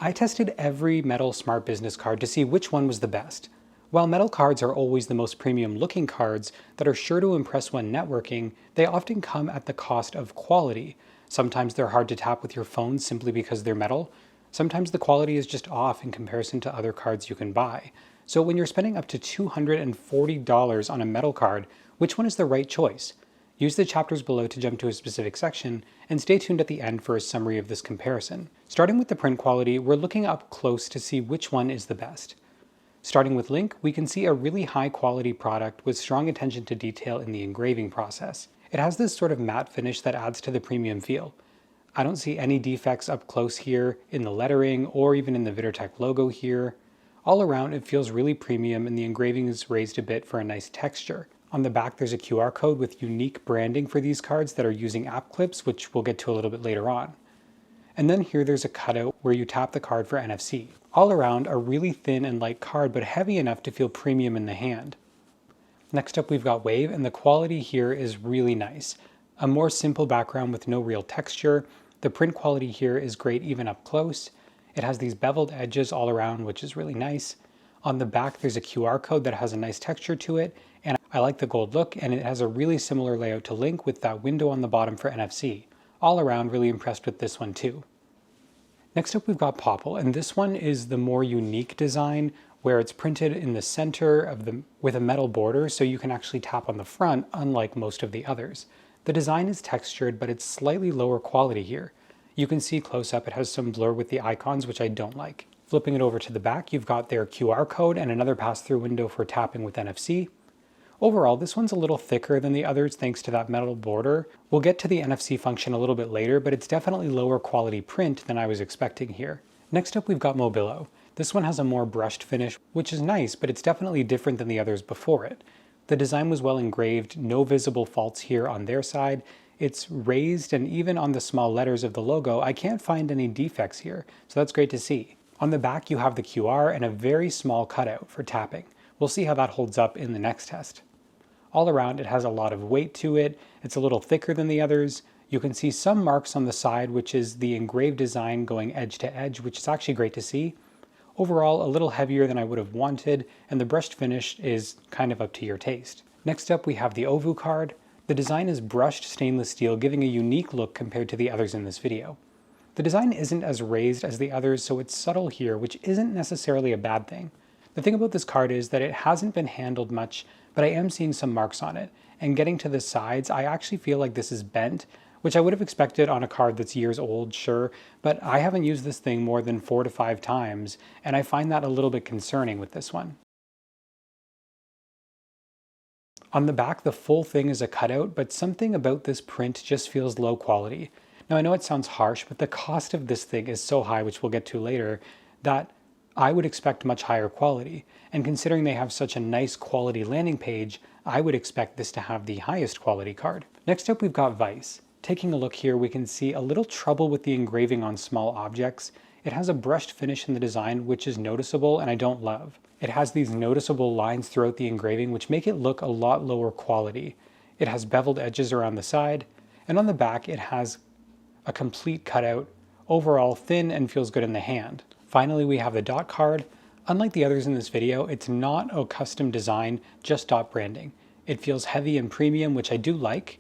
I tested every metal smart business card to see which one was the best. While metal cards are always the most premium looking cards that are sure to impress when networking, they often come at the cost of quality. Sometimes they're hard to tap with your phone simply because they're metal. Sometimes the quality is just off in comparison to other cards you can buy. So when you're spending up to $240 on a metal card, which one is the right choice? Use the chapters below to jump to a specific section, and stay tuned at the end for a summary of this comparison. Starting with the print quality, we're looking up close to see which one is the best. Starting with Link, we can see a really high quality product with strong attention to detail in the engraving process. It has this sort of matte finish that adds to the premium feel. I don't see any defects up close here in the lettering or even in the VittorTech logo here. All around, it feels really premium and the engraving is raised a bit for a nice texture. On the back, there's a QR code with unique branding for these cards that are using app clips, which we'll get to a little bit later on. And then here there's a cutout where you tap the card for NFC. All around, a really thin and light card, but heavy enough to feel premium in the hand. Next up, we've got Wave, and the quality here is really nice. A more simple background with no real texture. The print quality here is great even up close. It has these beveled edges all around, which is really nice. On the back, there's a QR code that has a nice texture to it, and I like the gold look, and it has a really similar layout to Link with that window on the bottom for NFC. All around, really impressed with this one too. Next up, we've got Popple, and this one is the more unique design where it's printed in the center of with a metal border, so you can actually tap on the front, unlike most of the others. The design is textured, but it's slightly lower quality here. You can see close up it has some blur with the icons, which I don't like. Flipping it over to the back, you've got their QR code and another pass-through window for tapping with NFC. Overall, this one's a little thicker than the others thanks to that metal border. We'll get to the NFC function a little bit later, but it's definitely lower quality print than I was expecting here. Next up, we've got Mobilo. This one has a more brushed finish, which is nice, but it's definitely different than the others before it. The design was well engraved, no visible faults here on their side. It's raised, and even on the small letters of the logo, I can't find any defects here, so that's great to see. On the back, you have the QR and a very small cutout for tapping. We'll see how that holds up in the next test. All around, it has a lot of weight to it. It's a little thicker than the others. You can see some marks on the side, which is the engraved design going edge to edge, which is actually great to see. Overall, a little heavier than I would have wanted, and the brushed finish is kind of up to your taste. Next up, we have the Ovu card. The design is brushed stainless steel, giving a unique look compared to the others in this video. The design isn't as raised as the others, so it's subtle here, which isn't necessarily a bad thing. The thing about this card is that it hasn't been handled much, but I am seeing some marks on it. And getting to the sides, I actually feel like this is bent, which I would have expected on a card that's years old, sure, but I haven't used this thing more than 4 to 5 times, and I find that a little bit concerning with this one. On the back, the full thing is a cutout, but something about this print just feels low quality. Now I know it sounds harsh, but the cost of this thing is so high, which we'll get to later, that I would expect much higher quality. And considering they have such a nice quality landing page, I would expect this to have the highest quality card. Next up, we've got Vice. Taking a look here, we can see a little trouble with the engraving on small objects. It has a brushed finish in the design, which is noticeable and I don't love. It has these noticeable lines throughout the engraving, which make it look a lot lower quality. It has beveled edges around the side, and on the back, it has a complete cutout, overall thin and feels good in the hand. Finally, we have the dot card. Unlike the others in this video, it's not a custom design, just dot branding. It feels heavy and premium, which I do like.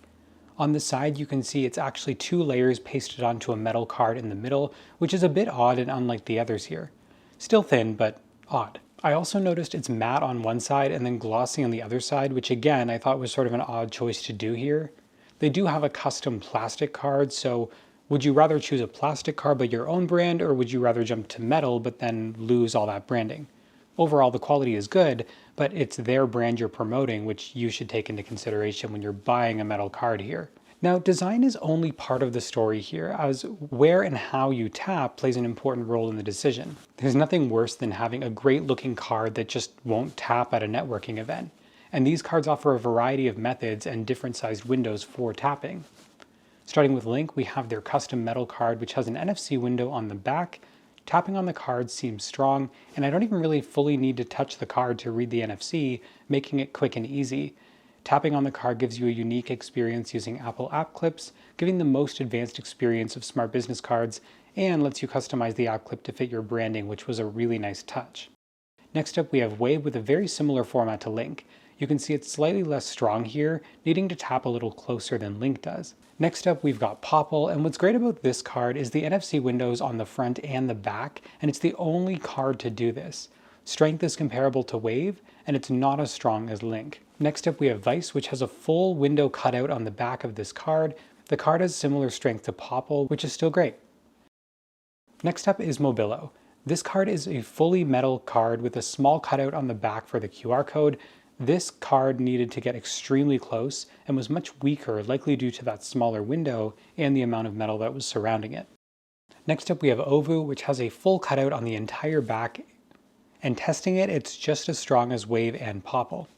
On the side, you can see it's actually 2 layers pasted onto a metal card in the middle, which is a bit odd and unlike the others here. Still thin, but odd. I also noticed it's matte on one side and then glossy on the other side, which again, I thought was sort of an odd choice to do here. They do have a custom plastic card, so would you rather choose a plastic card but your own brand, or would you rather jump to metal but then lose all that branding? Overall, the quality is good, but it's their brand you're promoting, which you should take into consideration when you're buying a metal card here. Now, design is only part of the story here, as where and how you tap plays an important role in the decision. There's nothing worse than having a great looking card that just won't tap at a networking event. And these cards offer a variety of methods and different sized windows for tapping. Starting with Link, we have their custom metal card, which has an NFC window on the back. Tapping on the card seems strong, and I don't even really fully need to touch the card to read the NFC, making it quick and easy. Tapping on the card gives you a unique experience using Apple app clips, giving the most advanced experience of smart business cards, and lets you customize the app clip to fit your branding, which was a really nice touch. Next up, we have Wave with a very similar format to Link. You can see it's slightly less strong here, needing to tap a little closer than Link does. Next up, we've got Popple, and what's great about this card is the NFC windows on the front and the back, and it's the only card to do this. Strength is comparable to Wave, and it's not as strong as Link. Next up, we have Vice, which has a full window cutout on the back of this card. The card has similar strength to Popple, which is still great. Next up is Mobilo. This card is a fully metal card with a small cutout on the back for the QR code. This card needed to get extremely close and was much weaker, likely due to that smaller window and the amount of metal that was surrounding it. Next up, we have Ovu, which has a full cutout on the entire back, and testing it, it's just as strong as Wave and Popple.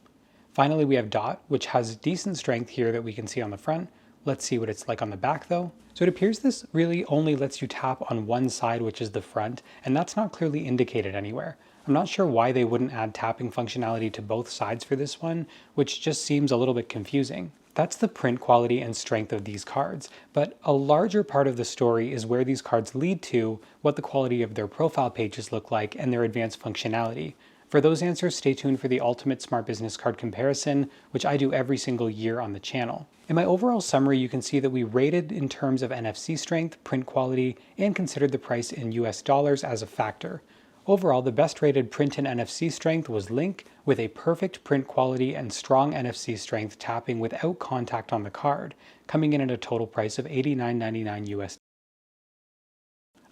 Finally, we have Dot, which has decent strength here that we can see on the front. Let's see what it's like on the back though. So it appears this really only lets you tap on one side, which is the front, and that's not clearly indicated anywhere. I'm not sure why they wouldn't add tapping functionality to both sides for this one, which just seems a little bit confusing. That's the print quality and strength of these cards, but a larger part of the story is where these cards lead to, what the quality of their profile pages look like, and their advanced functionality. For those answers, stay tuned for the Ultimate Smart Business Card Comparison, which I do every single year on the channel. In my overall summary, you can see that we rated in terms of NFC strength, print quality, and considered the price in US dollars as a factor. Overall, the best rated print and NFC strength was Link, with a perfect print quality and strong NFC strength tapping without contact on the card, coming in at a total price of $89.99 US.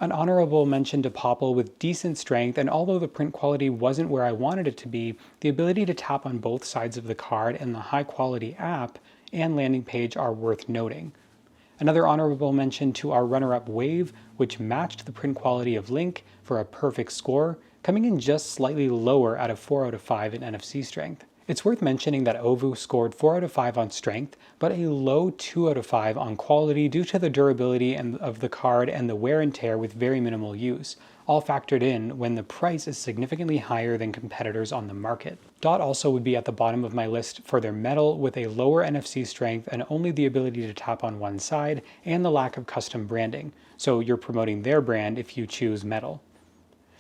An honorable mention to Popple with decent strength, and although the print quality wasn't where I wanted it to be, the ability to tap on both sides of the card and the high quality app and landing page are worth noting. Another honorable mention to our runner-up Wave, which matched the print quality of Link for a perfect score, coming in just slightly lower at a 4 out of 5 in NFC strength. It's worth mentioning that Ovu scored 4 out of 5 on strength, but a low 2 out of 5 on quality due to the durability of the card and the wear and tear with very minimal use, all factored in when the price is significantly higher than competitors on the market. Dot also would be at the bottom of my list for their metal with a lower NFC strength and only the ability to tap on one side and the lack of custom branding, so you're promoting their brand if you choose metal.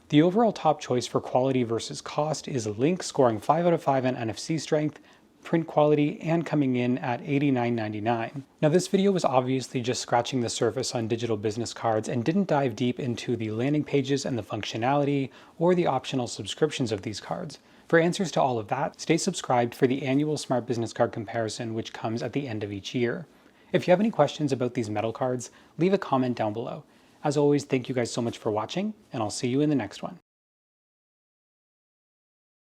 The overall top choice for quality versus cost is Link, scoring 5 out of 5 on NFC strength, print quality, and coming in at $89.99. Now this video was obviously just scratching the surface on digital business cards and didn't dive deep into the landing pages and the functionality or the optional subscriptions of these cards. For answers to all of that, stay subscribed for the annual Smart Business Card Comparison, which comes at the end of each year. If you have any questions about these metal cards, leave a comment down below. As always, thank you guys so much for watching, and I'll see you in the next one.